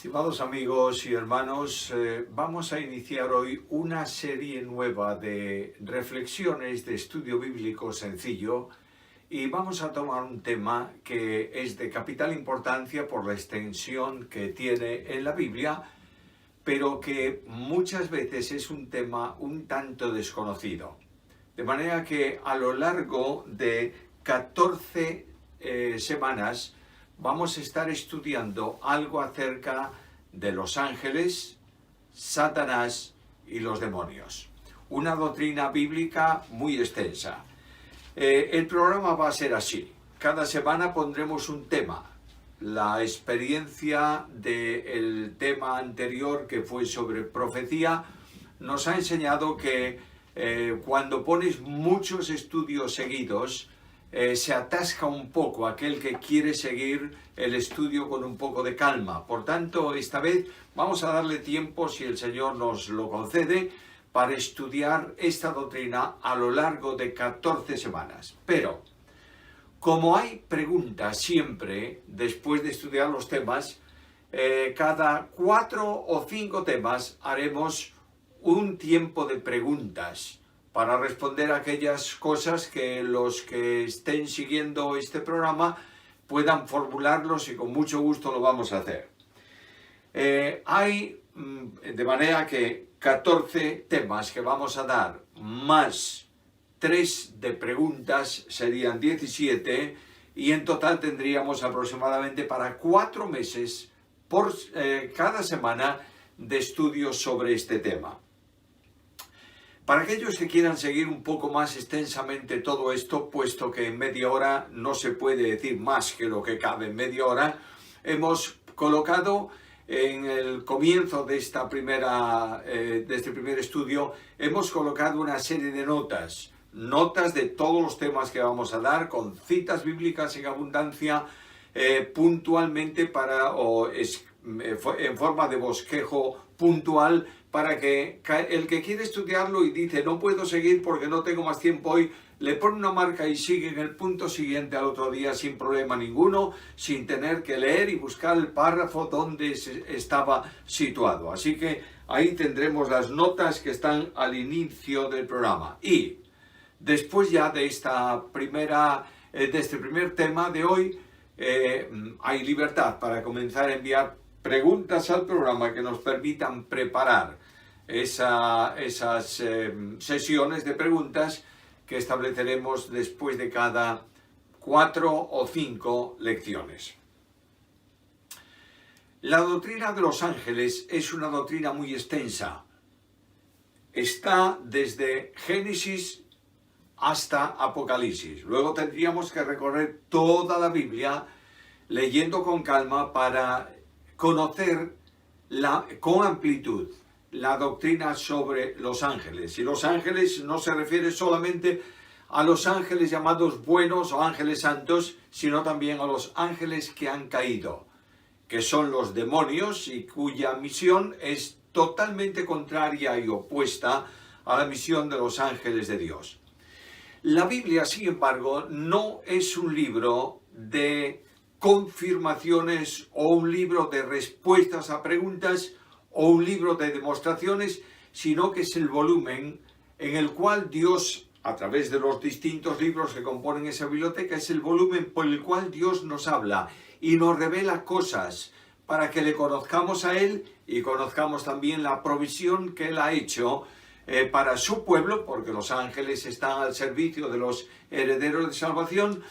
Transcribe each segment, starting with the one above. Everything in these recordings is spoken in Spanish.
Estimados amigos y hermanos, vamos a iniciar hoy una serie nueva de reflexiones de estudio bíblico sencillo y vamos a tomar un tema que es de capital importancia por la extensión que tiene en la Biblia, pero que muchas veces es un tema un tanto desconocido. De manera que a lo largo de 14 semanas vamos a estar estudiando algo acerca de los ángeles, Satanás y los demonios. Una doctrina bíblica muy extensa. El programa va a ser así. Cada semana pondremos un tema. La experiencia del tema anterior, que fue sobre profecía, nos ha enseñado que cuando pones muchos estudios seguidos, se atasca un poco aquel que quiere seguir el estudio con un poco de calma. Por tanto, esta vez vamos a darle tiempo, si el Señor nos lo concede, para estudiar esta doctrina a lo largo de 14 semanas. Pero, como hay preguntas siempre, después de estudiar los temas, cada 4 o 5 temas haremos un tiempo de preguntas para responder a aquellas cosas que los que estén siguiendo este programa puedan formularlos, y con mucho gusto lo vamos a hacer. Hay de manera que 14 temas que vamos a dar, más 3 de preguntas, serían 17, y en total tendríamos aproximadamente para 4 meses por cada semana de estudios sobre este tema. Para aquellos que quieran seguir un poco más extensamente todo esto, puesto que en media hora no se puede decir más que lo que cabe en media hora, hemos colocado en el comienzo de este primer estudio, hemos colocado una serie de notas de todos los temas que vamos a dar, con citas bíblicas en abundancia, puntualmente en forma de bosquejo puntual, para que el que quiere estudiarlo y dice no puedo seguir porque no tengo más tiempo hoy, le pone una marca y sigue en el punto siguiente al otro día sin problema ninguno, sin tener que leer y buscar el párrafo donde estaba situado. Así que ahí tendremos las notas que están al inicio del programa. Y después ya de este primer tema de hoy, hay libertad para comenzar a enviar preguntas al programa que nos permitan preparar esas sesiones de preguntas que estableceremos después de cada 4 o 5 lecciones. La doctrina de los ángeles es una doctrina muy extensa. Está desde Génesis hasta Apocalipsis. Luego tendríamos que recorrer toda la Biblia leyendo con calma para conocer con amplitud la doctrina sobre los ángeles. Y los ángeles no se refiere solamente a los ángeles llamados buenos o ángeles santos, sino también a los ángeles que han caído, que son los demonios y cuya misión es totalmente contraria y opuesta a la misión de los ángeles de Dios. La Biblia, sin embargo, no es un libro de confirmaciones o un libro de respuestas a preguntas o un libro de demostraciones, sino que es el volumen en el cual Dios, a través de los distintos libros que componen esa biblioteca, es el volumen por el cual Dios nos habla y nos revela cosas para que le conozcamos a Él y conozcamos también la provisión que Él ha hecho para su pueblo, porque los ángeles están al servicio de los herederos de salvación,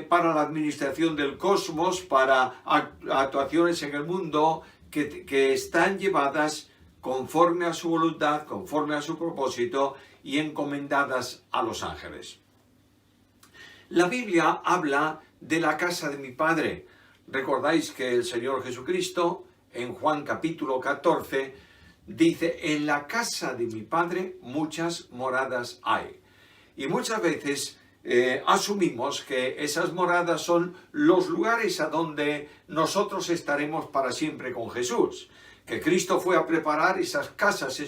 para la administración del cosmos, para actuaciones en el mundo que están llevadas conforme a su voluntad, conforme a su propósito y encomendadas a los ángeles. La Biblia habla de la casa de mi Padre. Recordáis que el Señor Jesucristo, en Juan capítulo 14, dice: en la casa de mi Padre muchas moradas hay. Y muchas veces asumimos que esas moradas son los lugares a donde nosotros estaremos para siempre con Jesús, que Cristo fue a preparar esas casas,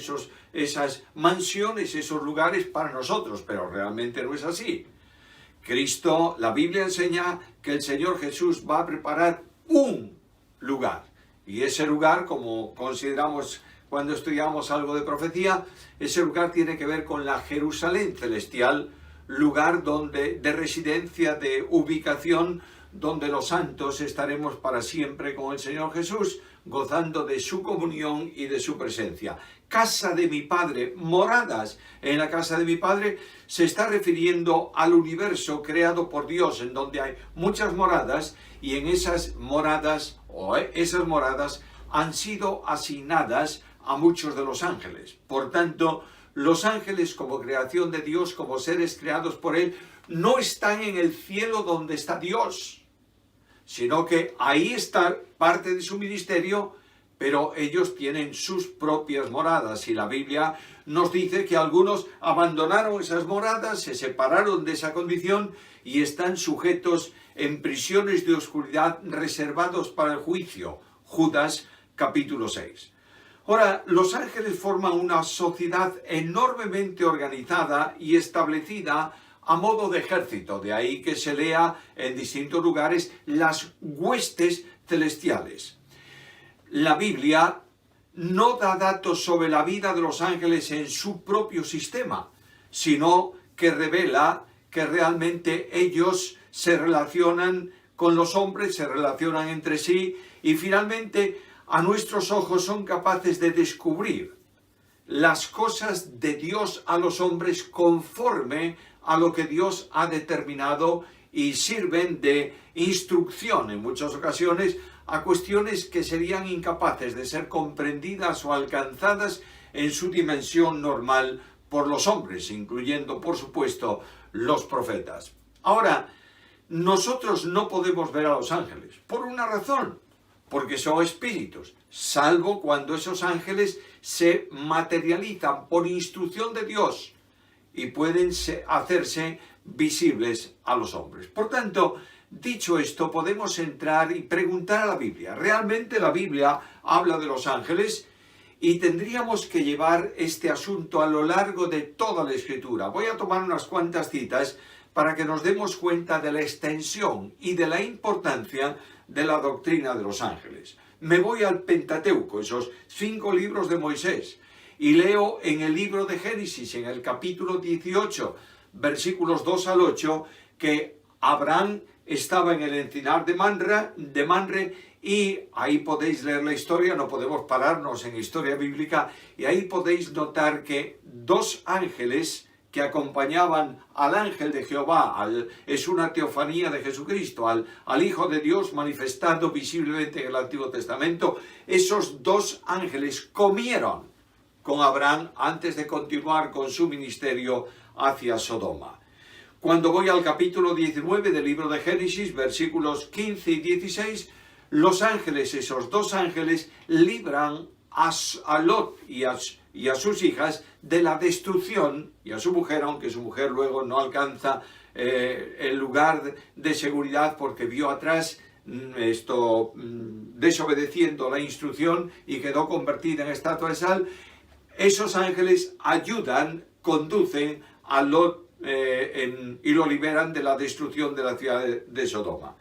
esas mansiones, esos lugares para nosotros, pero realmente no es así. La Biblia enseña que el Señor Jesús va a preparar un lugar, Y ese lugar, como consideramos cuando estudiamos algo de profecía, ese lugar tiene que ver con la Jerusalén celestial, lugar de residencia, de ubicación, donde los santos estaremos para siempre con el Señor Jesús, gozando de su comunión y de su presencia. Casa de mi Padre, moradas en la casa de mi Padre, se está refiriendo al universo creado por Dios, en donde hay muchas moradas, y en esas moradas, esas moradas han sido asignadas a muchos de los ángeles. Por tanto, los ángeles, como creación de Dios, como seres creados por Él, no están en el cielo donde está Dios, sino que ahí está parte de su ministerio, pero ellos tienen sus propias moradas. Y la Biblia nos dice que algunos abandonaron esas moradas, se separaron de esa condición y están sujetos en prisiones de oscuridad reservados para el juicio. Judas capítulo 6. Ahora, los ángeles forman una sociedad enormemente organizada y establecida a modo de ejército, de ahí que se lea en distintos lugares las huestes celestiales. La Biblia no da datos sobre la vida de los ángeles en su propio sistema, sino que revela que realmente ellos se relacionan con los hombres, se relacionan entre sí y finalmente a nuestros ojos son capaces de descubrir las cosas de Dios a los hombres conforme a lo que Dios ha determinado y sirven de instrucción en muchas ocasiones a cuestiones que serían incapaces de ser comprendidas o alcanzadas en su dimensión normal por los hombres, incluyendo, por supuesto, los profetas. Ahora, nosotros no podemos ver a los ángeles, por una razón, porque son espíritus, salvo cuando esos ángeles se materializan por instrucción de Dios y pueden hacerse visibles a los hombres. Por tanto, dicho esto, podemos entrar y preguntar a la Biblia. ¿Realmente la Biblia habla de los ángeles? Y tendríamos que llevar este asunto a lo largo de toda la Escritura. Voy a tomar unas cuantas citas para que nos demos cuenta de la extensión y de la importancia de la doctrina de los ángeles. Me voy al Pentateuco, esos 5 libros de Moisés, y leo en el libro de Génesis, en el capítulo 18, versículos 2 al 8, que Abraham estaba en el encinar de Mamre, y ahí podéis leer la historia, no podemos pararnos en historia bíblica, y ahí podéis notar que 2 ángeles que acompañaban al ángel de Jehová, es una teofanía de Jesucristo, al Hijo de Dios manifestado visiblemente en el Antiguo Testamento, esos 2 ángeles comieron con Abraham antes de continuar con su ministerio hacia Sodoma. Cuando voy al capítulo 19 del libro de Génesis, versículos 15 y 16, los ángeles, esos 2 ángeles, libran a Lot y a sus hijas de la destrucción, y a su mujer, aunque su mujer luego no alcanza el lugar de seguridad porque vio atrás desobedeciendo la instrucción y quedó convertida en estatua de sal. Esos ángeles ayudan, conducen a Lot y lo liberan de la destrucción de la ciudad de Sodoma.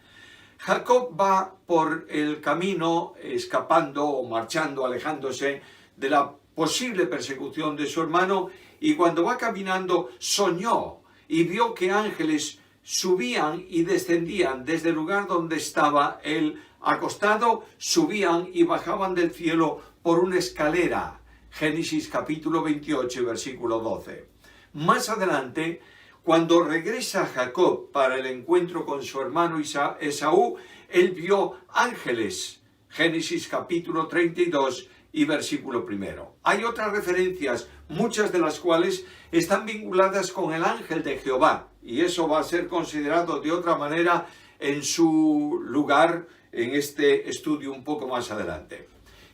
Jacob va por el camino escapando o marchando, alejándose de la posible persecución de su hermano, y cuando va caminando soñó y vio que ángeles subían y descendían desde el lugar donde estaba él acostado, subían y bajaban del cielo por una escalera. Génesis capítulo 28, versículo 12. Más adelante, cuando regresa Jacob para el encuentro con su hermano Esaú, él vio ángeles. Génesis capítulo 32 y versículo 1. Hay otras referencias, muchas de las cuales están vinculadas con el ángel de Jehová, y eso va a ser considerado de otra manera en su lugar en este estudio un poco más adelante.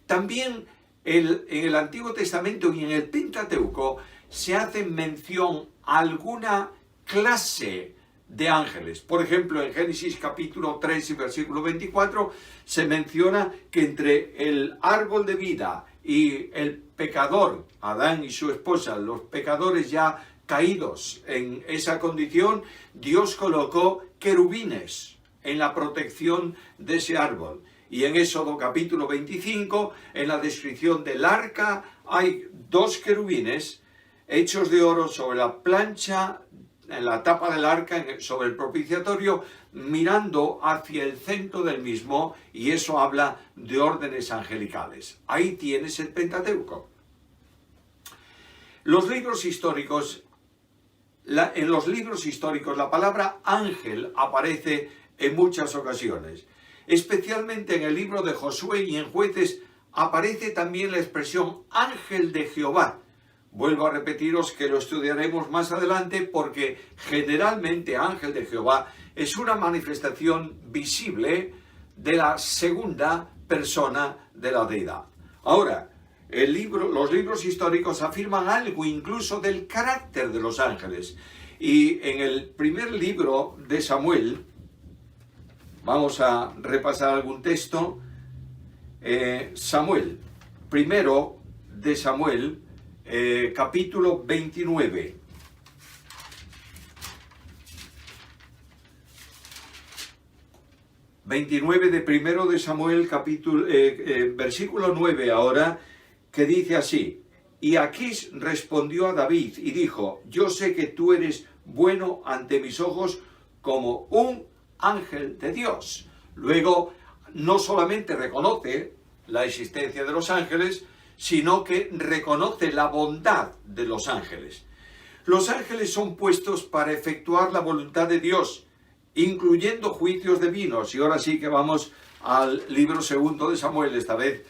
También en el Antiguo Testamento y en el Pentateuco se hace mención a alguna clase de ángeles. Por ejemplo, en Génesis capítulo 3 y versículo 24 se menciona que entre el árbol de vida y el pecador, Adán y su esposa, los pecadores ya caídos en esa condición, Dios colocó querubines en la protección de ese árbol. Y en Éxodo capítulo 25, en la descripción del arca, hay 2 querubines hechos de oro sobre la plancha, en la tapa del arca, sobre el propiciatorio, mirando hacia el centro del mismo, y eso habla de órdenes angelicales. Ahí tienes el Pentateuco. En los libros históricos la palabra ángel aparece en muchas ocasiones. Especialmente en el libro de Josué y en Jueces aparece también la expresión ángel de Jehová. Vuelvo a repetiros que lo estudiaremos más adelante porque generalmente ángel de Jehová es una manifestación visible de la segunda persona de la deidad. Ahora, los libros históricos afirman algo incluso del carácter de los ángeles. Y en el primer libro de Samuel, vamos a repasar algún texto. Primero de Samuel, capítulo 29. De primero de Samuel, versículo 9 ahora, que dice así: y Aquís respondió a David y dijo: yo sé que tú eres bueno ante mis ojos como un ángel de Dios. Luego, no solamente reconoce la existencia de los ángeles, sino que reconoce la bondad de los ángeles. Los ángeles son puestos para efectuar la voluntad de Dios, incluyendo juicios divinos. Y ahora sí que vamos al libro segundo de Samuel, esta vez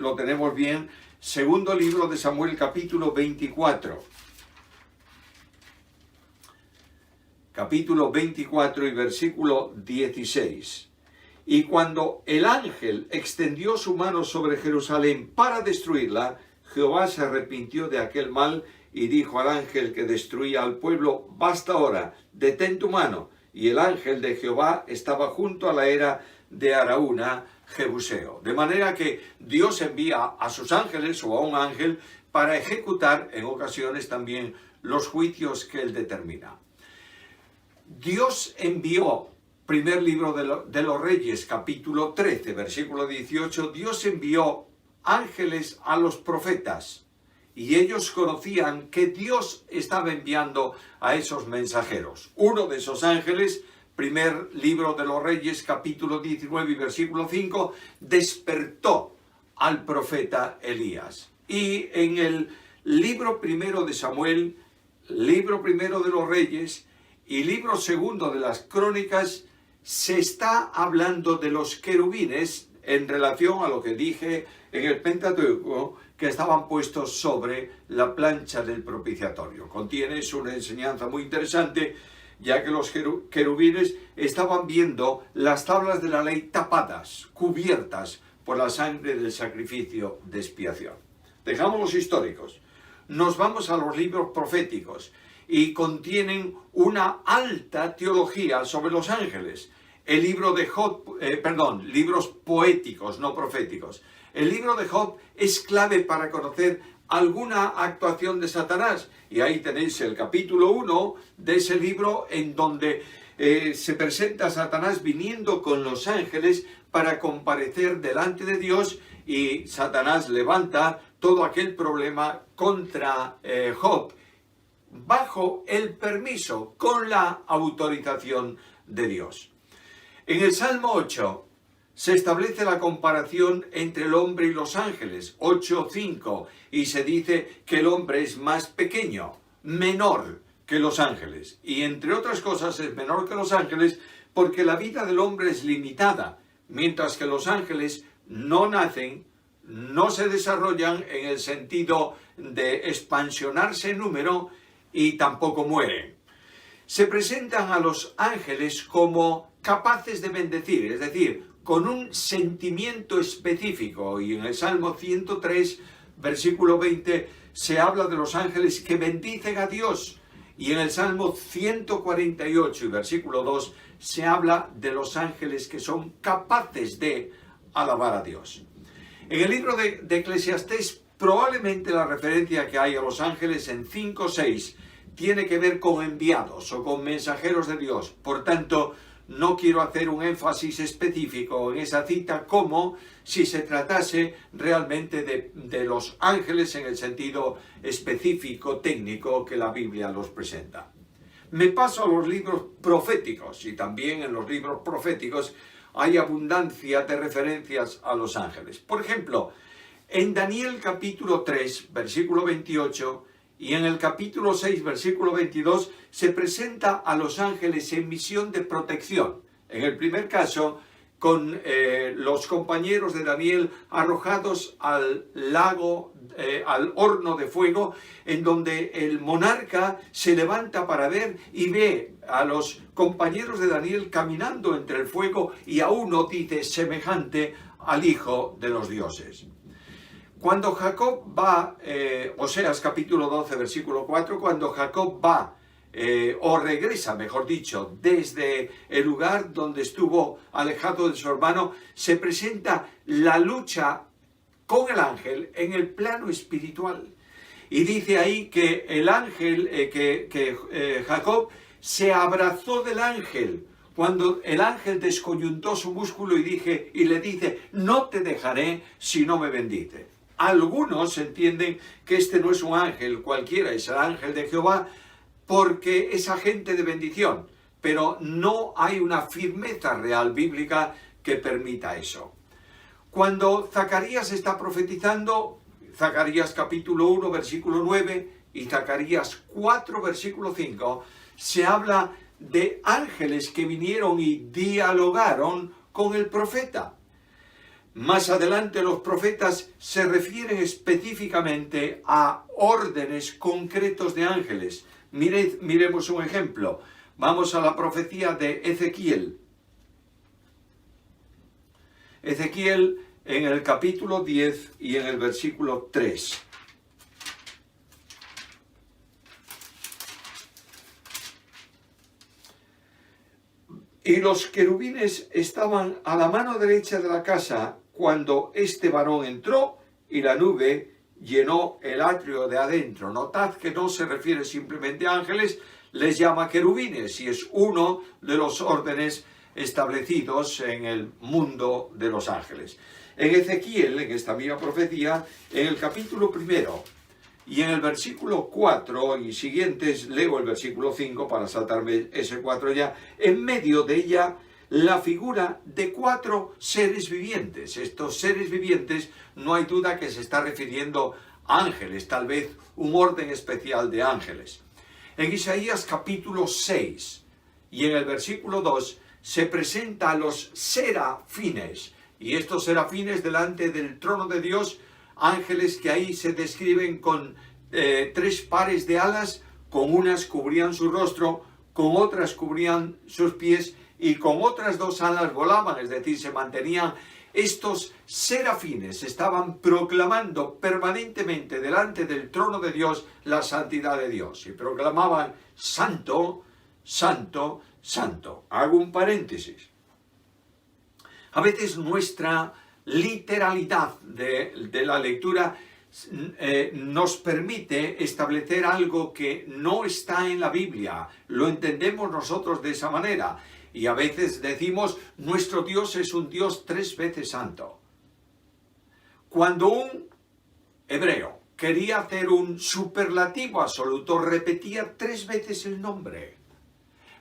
lo tenemos bien. Segundo libro de Samuel, capítulo 24. Capítulo 24 y versículo 16. Y cuando el ángel extendió su mano sobre Jerusalén para destruirla, Jehová se arrepintió de aquel mal y dijo al ángel que destruía al pueblo: basta ahora, detén tu mano. Y el ángel de Jehová estaba junto a la era de Araúna, Jebuseo. De manera que Dios envía a sus ángeles o a un ángel para ejecutar en ocasiones también los juicios que él determina. Dios envió, primer libro de los Reyes, capítulo 13, versículo 18, Dios envió ángeles a los profetas y ellos conocían que Dios estaba enviando a esos mensajeros. Uno de esos ángeles, primer libro de los Reyes, capítulo 19 y versículo 5, despertó al profeta Elías. Y en el libro primero de Samuel, libro primero de los Reyes y libro segundo de las Crónicas, se está hablando de los querubines en relación a lo que dije en el Pentateuco, que estaban puestos sobre la plancha del propiciatorio. Contiene una enseñanza muy interesante, ya que los querubines estaban viendo las tablas de la ley tapadas, cubiertas por la sangre del sacrificio de expiación. Dejamos los históricos, nos vamos a los libros proféticos y contienen una alta teología sobre los ángeles. El libro de Job, libros poéticos, no proféticos. El libro de Job es clave para conocer alguna actuación de Satanás. Y ahí tenéis el capítulo 1 de ese libro en donde se presenta a Satanás viniendo con los ángeles para comparecer delante de Dios, y Satanás levanta todo aquel problema contra Job bajo el permiso, con la autorización de Dios. En el Salmo 8 se establece la comparación entre el hombre y los ángeles, 8:5, y se dice que el hombre es más pequeño, menor que los ángeles. Y entre otras cosas es menor que los ángeles porque la vida del hombre es limitada, mientras que los ángeles no nacen, no se desarrollan en el sentido de expansionarse en número y tampoco mueren. Se presentan a los ángeles como capaces de bendecir, es decir, con un sentimiento específico. Y en el Salmo 103, versículo 20, se habla de los ángeles que bendicen a Dios. Y en el Salmo 148 y versículo 2 se habla de los ángeles que son capaces de alabar a Dios. En el libro de Eclesiastés, probablemente la referencia que hay a los ángeles en 5:6 tiene que ver con enviados o con mensajeros de Dios. Por tanto, no quiero hacer un énfasis específico en esa cita como si se tratase realmente de los ángeles en el sentido específico, técnico que la Biblia los presenta. Me paso a los libros proféticos, y también en los libros proféticos hay abundancia de referencias a los ángeles. Por ejemplo, en Daniel capítulo 3, versículo 28, y en el capítulo 6, versículo 22, se presenta a los ángeles en misión de protección. En el primer caso, con los compañeros de Daniel arrojados al lago, al horno de fuego, en donde el monarca se levanta para ver y ve a los compañeros de Daniel caminando entre el fuego, y a uno dice semejante al Hijo de los dioses. Cuando Jacob va, Oseas capítulo 12, versículo 4, cuando Jacob va, o regresa, mejor dicho, desde el lugar donde estuvo alejado de su hermano, se presenta la lucha con el ángel en el plano espiritual. Y dice ahí que el ángel, Jacob se abrazó del ángel, cuando el ángel descoyuntó su músculo y le dice, no te dejaré si no me bendices. Algunos entienden que este no es un ángel cualquiera, es el ángel de Jehová, porque es agente de bendición, pero no hay una firmeza real bíblica que permita eso. Cuando Zacarías está profetizando, Zacarías capítulo 1, versículo 9 y Zacarías 4, versículo 5, se habla de ángeles que vinieron y dialogaron con el profeta. Más adelante los profetas se refieren específicamente a órdenes concretos de ángeles. Miremos un ejemplo. Vamos a la profecía de Ezequiel. Ezequiel en el capítulo 10 y en el versículo 3. Y los querubines estaban a la mano derecha de la casa cuando este varón entró, y la nube llenó el atrio de adentro. Notad que no se refiere simplemente a ángeles, les llama querubines, y es uno de los órdenes establecidos en el mundo de los ángeles. En Ezequiel, en esta misma profecía, en el capítulo 1 y en el versículo 4 y siguientes, leo el versículo 5 para saltarme ese 4 ya, en medio de ella la figura de 4 seres vivientes. Estos seres vivientes no hay duda que se está refiriendo a ángeles, tal vez un orden especial de ángeles. En Isaías capítulo 6 y en el versículo 2 se presenta a los serafines, y estos serafines delante del trono de Dios, ángeles que ahí se describen con 3 pares de alas, con unas cubrían su rostro, con otras cubrían sus pies, y con otras 2 alas volaban, es decir, se mantenían. Estos serafines estaban proclamando permanentemente delante del trono de Dios la santidad de Dios, y proclamaban santo, santo, santo. Hago un paréntesis. A veces nuestra literalidad de la lectura nos permite establecer algo que no está en la Biblia. Lo entendemos nosotros de esa manera. Y a veces decimos, nuestro Dios es un Dios 3 veces santo. Cuando un hebreo quería hacer un superlativo absoluto, repetía 3 veces el nombre.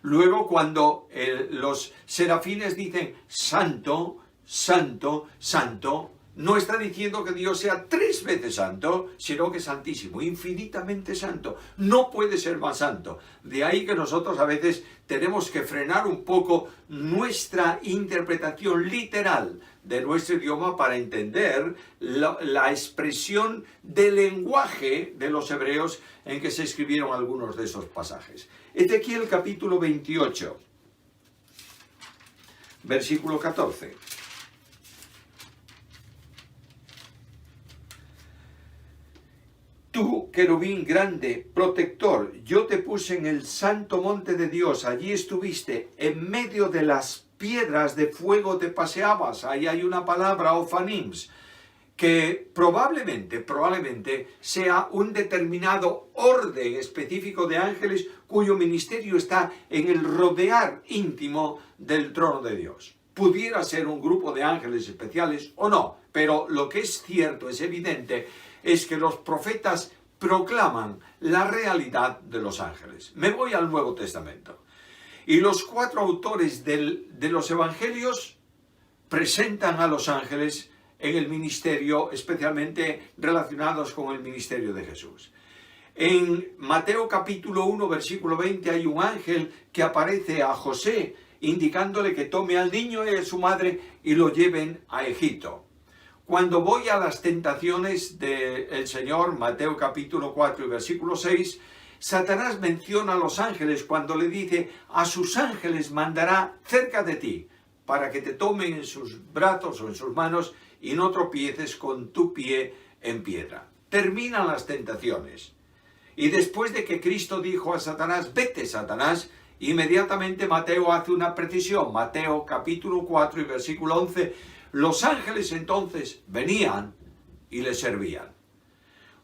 Luego, cuando los serafines dicen santo, santo, santo, no está diciendo que Dios sea 3 veces santo, sino que es santísimo, infinitamente santo. No puede ser más santo. De ahí que nosotros a veces tenemos que frenar un poco nuestra interpretación literal de nuestro idioma para entender la expresión del lenguaje de los hebreos en que se escribieron algunos de esos pasajes. Ezequiel capítulo 28, versículo 14. Tú, querubín grande, protector, yo te puse en el santo monte de Dios, allí estuviste, en medio de las piedras de fuego te paseabas. Ahí hay una palabra, ofanims, que probablemente sea un determinado orden específico de ángeles cuyo ministerio está en el rodear íntimo del trono de Dios. Pudiera ser un grupo de ángeles especiales o no, pero lo que es cierto, es evidente, es que los profetas proclaman la realidad de los ángeles. Me voy al Nuevo Testamento. Y los 4 autores de los evangelios presentan a los ángeles en el ministerio, especialmente relacionados con el ministerio de Jesús. En Mateo capítulo 1, versículo 20, hay un ángel que aparece a José, indicándole que tome al niño y a su madre y lo lleven a Egipto. Cuando voy a las tentaciones del Señor, Mateo capítulo 4 y versículo 6, Satanás menciona a los ángeles cuando le dice: a sus ángeles mandará cerca de ti, para que te tomen en sus brazos o en sus manos y no tropieces con tu pie en piedra. Terminan las tentaciones. Y después de que Cristo dijo a Satanás: vete, Satanás, inmediatamente Mateo hace una precisión. Mateo capítulo 4 y versículo 11. Los ángeles entonces venían y le servían.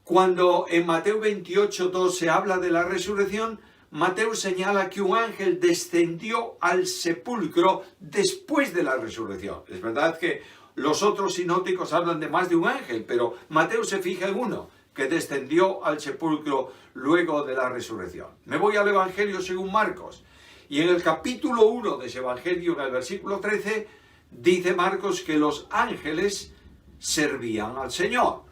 Cuando en Mateo 28:2 se habla de la resurrección, Mateo señala que un ángel descendió al sepulcro después de la resurrección. Es verdad que los otros sinópticos hablan de más de un ángel, pero Mateo se fija en uno, que descendió al sepulcro luego de la resurrección. Me voy al Evangelio según Marcos. Y en el capítulo 1 de ese Evangelio, en el versículo 13, dice Marcos que los ángeles servían al Señor.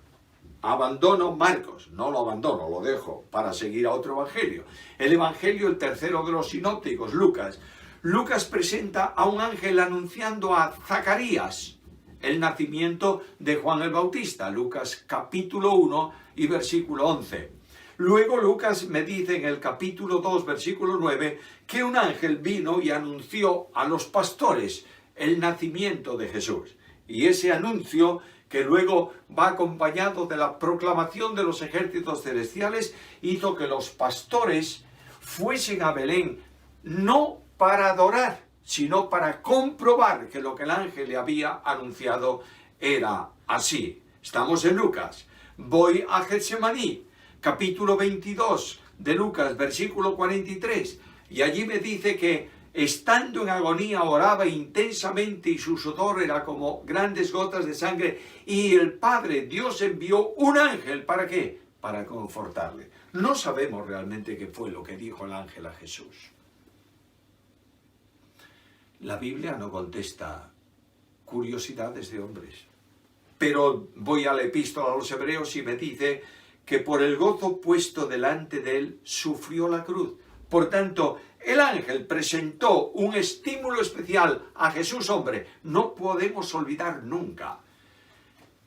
Abandono Marcos, no lo abandono, lo dejo para seguir a otro evangelio. El evangelio, el tercero de los sinópticos, Lucas. Lucas presenta a un ángel anunciando a Zacarías el nacimiento de Juan el Bautista. Lucas capítulo 1 y versículo 11. Luego Lucas me dice en el capítulo 2, versículo 9, que un ángel vino y anunció a los pastores el nacimiento de Jesús. Y ese anuncio, que luego va acompañado de la proclamación de los ejércitos celestiales, hizo que los pastores fuesen a Belén, no para adorar, sino para comprobar que lo que el ángel le había anunciado era así. Estamos en Lucas. Voy a Getsemaní, capítulo 22 de Lucas, versículo 43, y allí me dice que estando en agonía oraba intensamente y su sudor era como grandes gotas de sangre, y el Padre Dios envió un ángel. ¿Para qué? Para confortarle. No sabemos realmente qué fue lo que dijo el ángel a Jesús. La Biblia no contesta curiosidades de hombres. Pero voy a la epístola a los Hebreos y me dice que por el gozo puesto delante de él sufrió la cruz. Por tanto, el ángel presentó un estímulo especial a Jesús hombre. No podemos olvidar nunca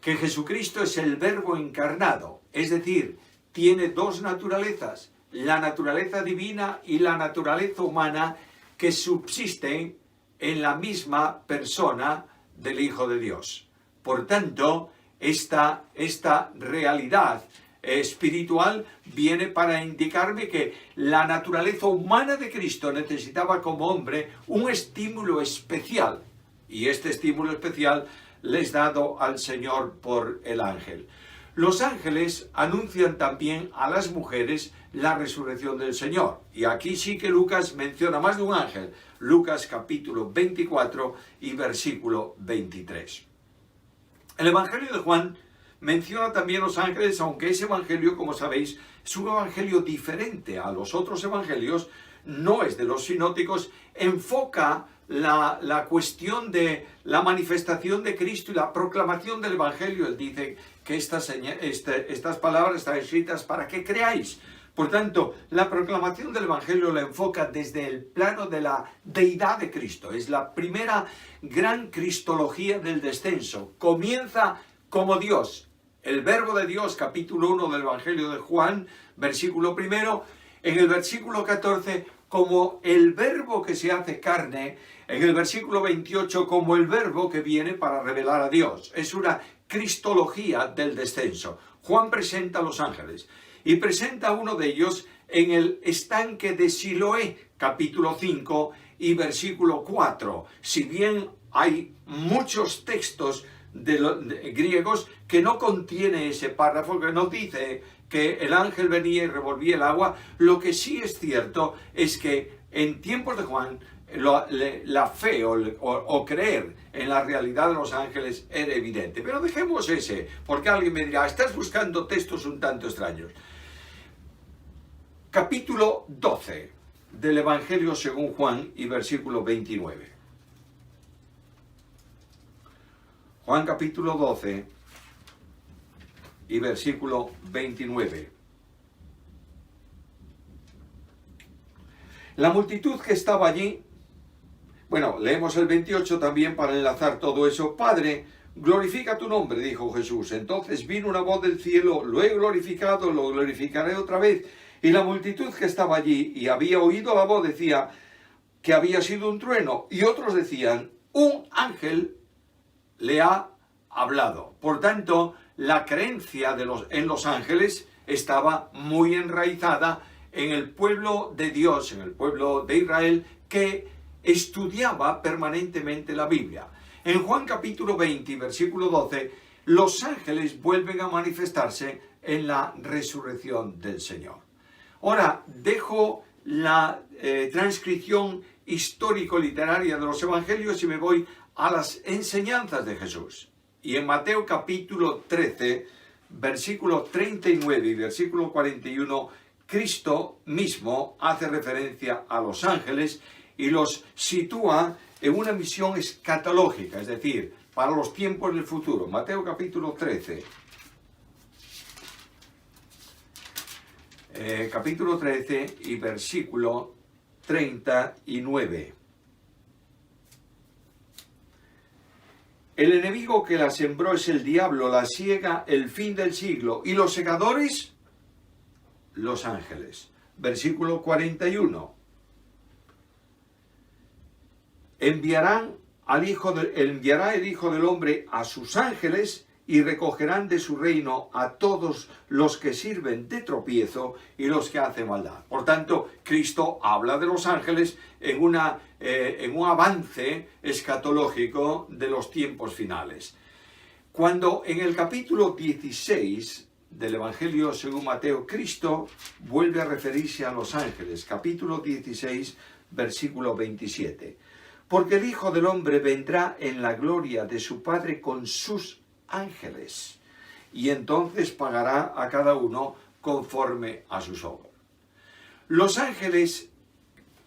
que Jesucristo es el Verbo encarnado, es decir, tiene dos naturalezas, la naturaleza divina y la naturaleza humana, que subsisten en la misma persona del Hijo de Dios. Por tanto, esta realidad espiritual viene para indicarme que la naturaleza humana de Cristo necesitaba como hombre un estímulo especial, y este estímulo especial le es dado al Señor por el ángel. Los ángeles anuncian también a las mujeres la resurrección del Señor, y aquí sí que Lucas menciona más de un ángel. Lucas capítulo 24 y versículo 23. El Evangelio de Juan menciona también los ángeles, aunque ese evangelio, como sabéis, es un evangelio diferente a los otros evangelios, no es de los sinópticos, enfoca la cuestión de la manifestación de Cristo y la proclamación del evangelio. Él dice que estas palabras están escritas para que creáis. Por tanto, la proclamación del evangelio la enfoca desde el plano de la deidad de Cristo. Es la primera gran cristología del descenso. Comienza como Dios. El Verbo de Dios, capítulo 1 del Evangelio de Juan, versículo 1, en el versículo 14, como el Verbo que se hace carne, en el versículo 28, como el Verbo que viene para revelar a Dios. Es una cristología del descenso. Juan presenta a los ángeles y presenta a uno de ellos en el estanque de Siloé, capítulo 5 y versículo 4. Si bien hay muchos textos griegos que no contiene ese párrafo, que no dice que el ángel venía y revolvía el agua. Lo que sí es cierto es que en tiempos de Juan la fe o creer en la realidad de los ángeles era evidente. Pero dejemos ese, porque alguien me dirá, estás buscando textos un tanto extraños. Capítulo 12 del Evangelio según Juan y versículo 29. Juan capítulo 12 y versículo 29. La multitud que estaba allí, bueno, leemos el 28 también para enlazar todo eso. Padre, glorifica tu nombre, dijo Jesús. Entonces vino una voz del cielo, lo he glorificado, lo glorificaré otra vez. Y la multitud que estaba allí y había oído la voz decía que había sido un trueno, y otros decían, un ángel le ha hablado. Por tanto, la creencia en los ángeles estaba muy enraizada en el pueblo de Dios, en el pueblo de Israel, que estudiaba permanentemente la Biblia. En Juan capítulo 20, versículo 12, los ángeles vuelven a manifestarse en la resurrección del Señor. Ahora, dejo la transcripción histórico-literaria de los evangelios y me voy a las enseñanzas de Jesús. Y en Mateo capítulo 13, versículo 39 y versículo 41, Cristo mismo hace referencia a los ángeles y los sitúa en una misión escatológica, es decir, para los tiempos del futuro. Mateo capítulo 13. Capítulo 13 y versículo 39. El enemigo que la sembró es el diablo, la siega el fin del siglo, y los segadores, los ángeles. Versículo 41. Enviará el Hijo del Hombre a sus ángeles y recogerán de su reino a todos los que sirven de tropiezo y los que hacen maldad. Por tanto, Cristo habla de los ángeles en un avance escatológico de los tiempos finales. Cuando en el capítulo 16 del Evangelio según Mateo, Cristo vuelve a referirse a los ángeles. Capítulo 16, versículo 27. Porque el Hijo del Hombre vendrá en la gloria de su Padre con sus ángeles, y entonces pagará a cada uno conforme a sus obras. Los ángeles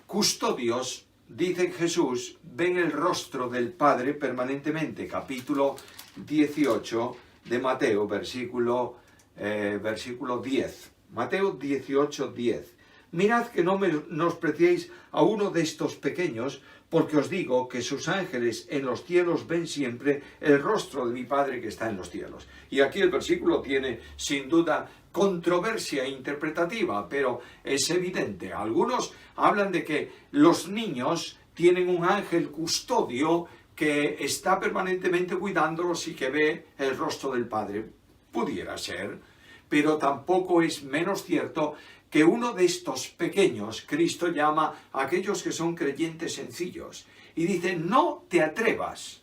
custodios, dice Jesús, ven el rostro del Padre permanentemente. Capítulo 18 de Mateo, versículo 10. Mateo 18, 10. Mirad que no menospreciéis a uno de estos pequeños, porque os digo que sus ángeles en los cielos ven siempre el rostro de mi Padre que está en los cielos. Y aquí el versículo tiene, sin duda, controversia interpretativa, pero es evidente. Algunos hablan de que los niños tienen un ángel custodio que está permanentemente cuidándolos y que ve el rostro del Padre. Pudiera ser, pero tampoco es menos cierto que uno de estos pequeños, Cristo llama a aquellos que son creyentes sencillos, y dice, no te atrevas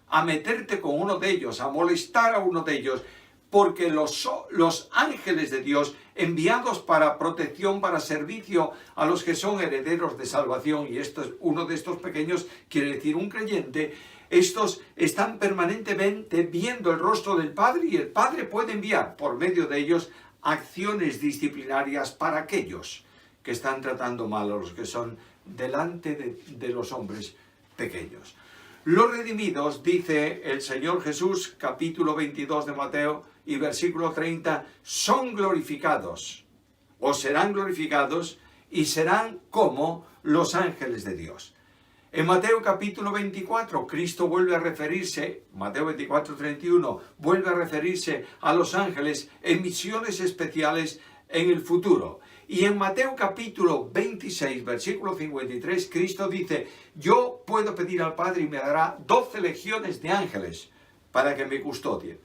a meterte con uno de ellos, a molestar a uno de ellos, porque los ángeles de Dios, enviados para protección, para servicio a los que son herederos de salvación, y uno de estos pequeños quiere decir un creyente, estos están permanentemente viendo el rostro del Padre, y el Padre puede enviar por medio de ellos acciones disciplinarias para aquellos que están tratando mal a los que son delante de los hombres pequeños. Los redimidos, dice el Señor Jesús, capítulo 22 de Mateo y versículo 30, son glorificados o serán glorificados y serán como los ángeles de Dios. En Mateo capítulo 24, Cristo vuelve a referirse, Mateo 24, 31, vuelve a referirse a los ángeles en misiones especiales en el futuro. Y en Mateo capítulo 26, versículo 53, Cristo dice, yo puedo pedir al Padre y me dará 12 legiones de ángeles para que me custodien.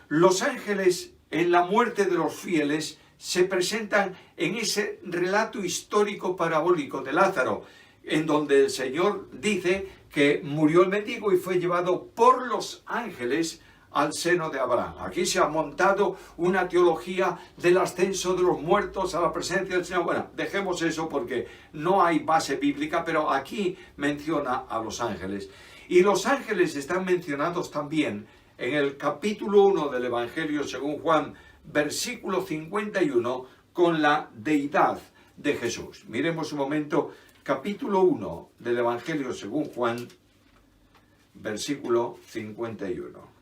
Los ángeles en la muerte de los fieles se presentan en ese relato histórico parabólico de Lázaro. en donde el Señor dice que murió el mendigo y fue llevado por los ángeles al seno de Abraham. Aquí se ha montado una teología del ascenso de los muertos a la presencia del Señor. Bueno, dejemos eso porque no hay base bíblica, pero aquí menciona a los ángeles. Y los ángeles están mencionados también en el capítulo 1 del Evangelio según Juan, versículo 51, con la deidad de Jesús. Miremos un momento, capítulo 1 del Evangelio según Juan, versículo 51.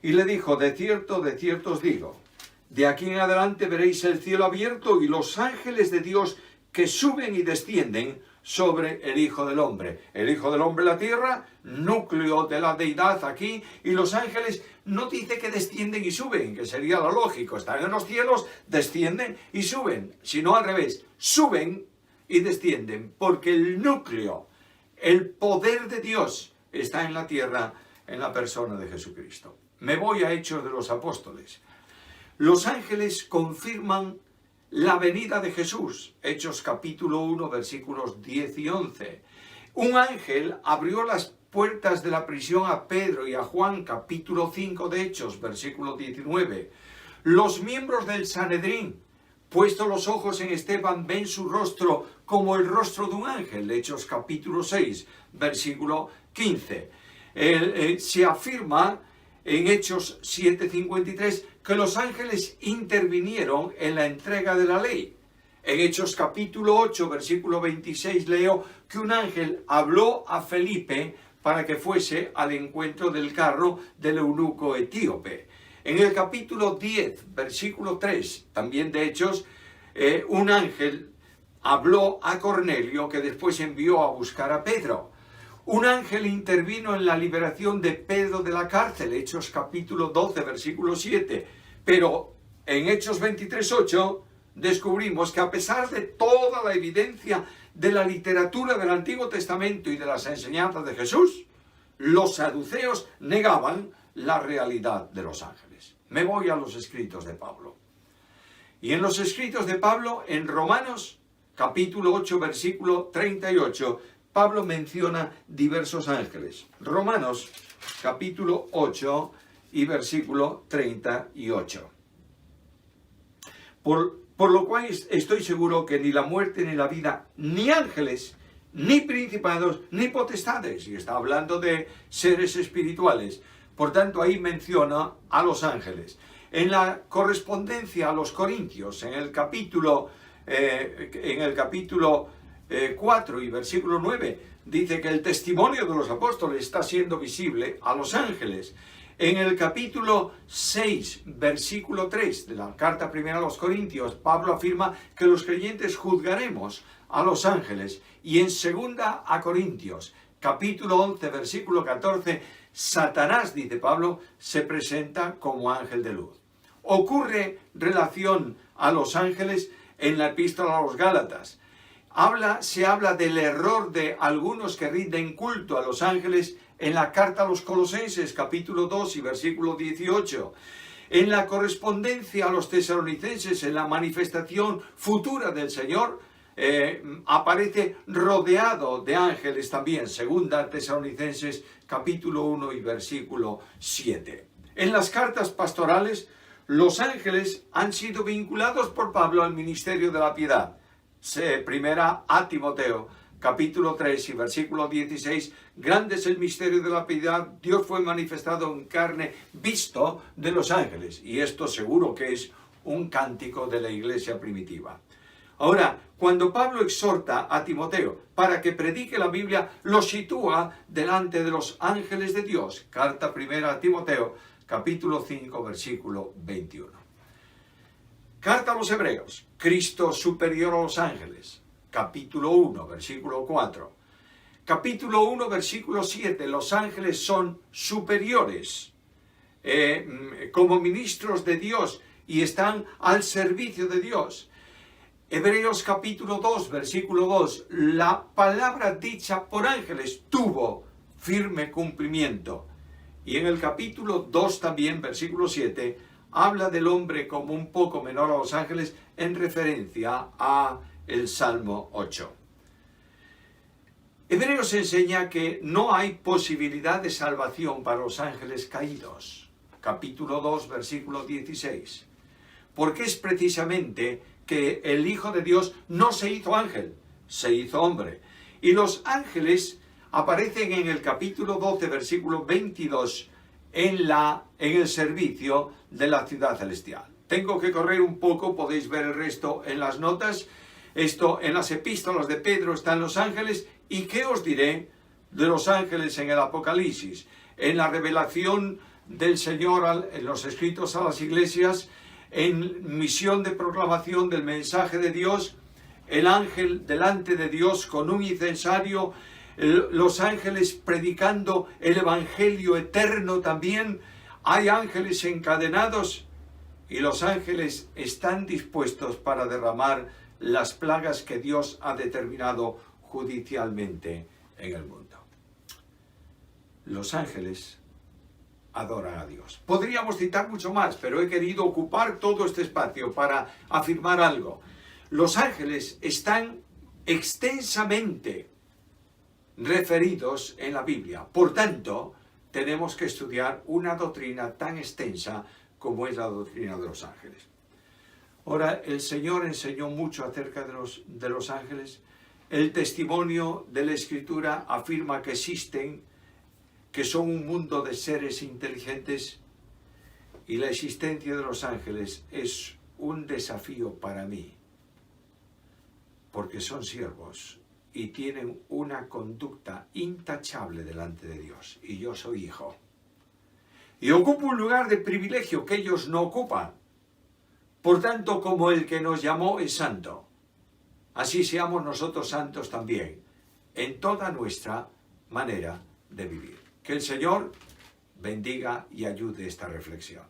Y le dijo, de cierto os digo, de aquí en adelante veréis el cielo abierto y los ángeles de Dios que suben y descienden sobre el Hijo del Hombre. El Hijo del Hombre en la tierra, núcleo de la deidad aquí, y los ángeles no dice que descienden y suben, que sería lo lógico. Están en los cielos, descienden y suben, sino al revés, suben y descienden, porque el núcleo, el poder de Dios está en la tierra, en la persona de Jesucristo. Me voy a Hechos de los Apóstoles. Los ángeles confirman la venida de Jesús. Hechos capítulo 1, versículos 10 y 11. Un ángel abrió las puertas de la prisión a Pedro y a Juan, capítulo 5 de Hechos, versículo 19. Los miembros del Sanedrín, puestos los ojos en Esteban, ven su rostro como el rostro de un ángel. Hechos capítulo 6, versículo 15. Se afirma en Hechos 7:53 que los ángeles intervinieron en la entrega de la ley. En Hechos capítulo 8, versículo 26 leo que un ángel habló a Felipe para que fuese al encuentro del carro del eunuco etíope. En el capítulo 10, versículo 3, también de Hechos, un ángel habló a Cornelio que después envió a buscar a Pedro. Un ángel intervino en la liberación de Pedro de la cárcel, Hechos capítulo 12, versículo 7. Pero en Hechos 23:8 descubrimos que a pesar de toda la evidencia de la literatura del Antiguo Testamento y de las enseñanzas de Jesús, los saduceos negaban la realidad de los ángeles. Me voy a los escritos de Pablo. Y en los escritos de Pablo, en Romanos capítulo 8, versículo 38, Pablo menciona diversos ángeles. Romanos capítulo 8 y versículo 38. Por lo cual estoy seguro que ni la muerte ni la vida, ni ángeles, ni principados, ni potestades, y está hablando de seres espirituales. Por tanto, ahí menciona a los ángeles. En la correspondencia a los Corintios, en el capítulo 4 y versículo 9, dice que el testimonio de los apóstoles está siendo visible a los ángeles. En el capítulo 6, versículo 3 de la carta primera a los Corintios, Pablo afirma que los creyentes juzgaremos a los ángeles. Y en segunda a Corintios, capítulo 11, versículo 14, Satanás, dice Pablo, se presenta como ángel de luz. Ocurre relación a los ángeles en la epístola a los Gálatas. Se habla del error de algunos que rinden culto a los ángeles en la carta a los Colosenses, capítulo 2 y versículo 18. En la correspondencia a los tesalonicenses, en la manifestación futura del Señor, aparece rodeado de ángeles también, segunda Tesalonicenses, capítulo 1 y versículo 7. En las cartas pastorales, los ángeles han sido vinculados por Pablo al ministerio de la piedad. Primera a Timoteo, capítulo 3 y versículo 16, grande es el misterio de la piedad, Dios fue manifestado en carne, visto de los ángeles. Y esto seguro que es un cántico de la iglesia primitiva. Ahora, cuando Pablo exhorta a Timoteo para que predique la Biblia, lo sitúa delante de los ángeles de Dios. Carta primera a Timoteo, capítulo 5, versículo 21. Carta a los Hebreos, Cristo superior a los ángeles, capítulo 1, versículo 4. Capítulo 1, versículo 7, los ángeles son superiores como ministros de Dios y están al servicio de Dios. Hebreos capítulo 2, versículo 2, la palabra dicha por ángeles tuvo firme cumplimiento. Y en el capítulo 2 también, versículo 7, habla del hombre como un poco menor a los ángeles en referencia a el Salmo 8. Hebreos enseña que no hay posibilidad de salvación para los ángeles caídos. Capítulo 2, versículo 16. Porque es precisamente que el Hijo de Dios no se hizo ángel, se hizo hombre. Y los ángeles aparecen en el capítulo 12, versículo 22, en el servicio de la ciudad celestial. Tengo que correr un poco, podéis ver el resto en las notas. Esto en las epístolas de Pedro están los ángeles. ¿Y qué os diré de los ángeles en el Apocalipsis? En la revelación del Señor en los escritos a las iglesias, en misión de proclamación del mensaje de Dios, el ángel delante de Dios con un incensario, los ángeles predicando el evangelio eterno también. Hay ángeles encadenados y los ángeles están dispuestos para derramar las plagas que Dios ha determinado judicialmente en el mundo. Los ángeles adoran a Dios. Podríamos citar mucho más, pero he querido ocupar todo este espacio para afirmar algo. Los ángeles están extensamente referidos en la Biblia. Por tanto, tenemos que estudiar una doctrina tan extensa como es la doctrina de los ángeles. Ahora, el Señor enseñó mucho acerca de los ángeles. El testimonio de la Escritura afirma que existen, que son un mundo de seres inteligentes, y la existencia de los ángeles es un desafío para mí, porque son siervos y tienen una conducta intachable delante de Dios, y yo soy hijo. Y ocupo un lugar de privilegio que ellos no ocupan. Por tanto, como el que nos llamó es santo, así seamos nosotros santos también, en toda nuestra manera de vivir. Que el Señor bendiga y ayude esta reflexión.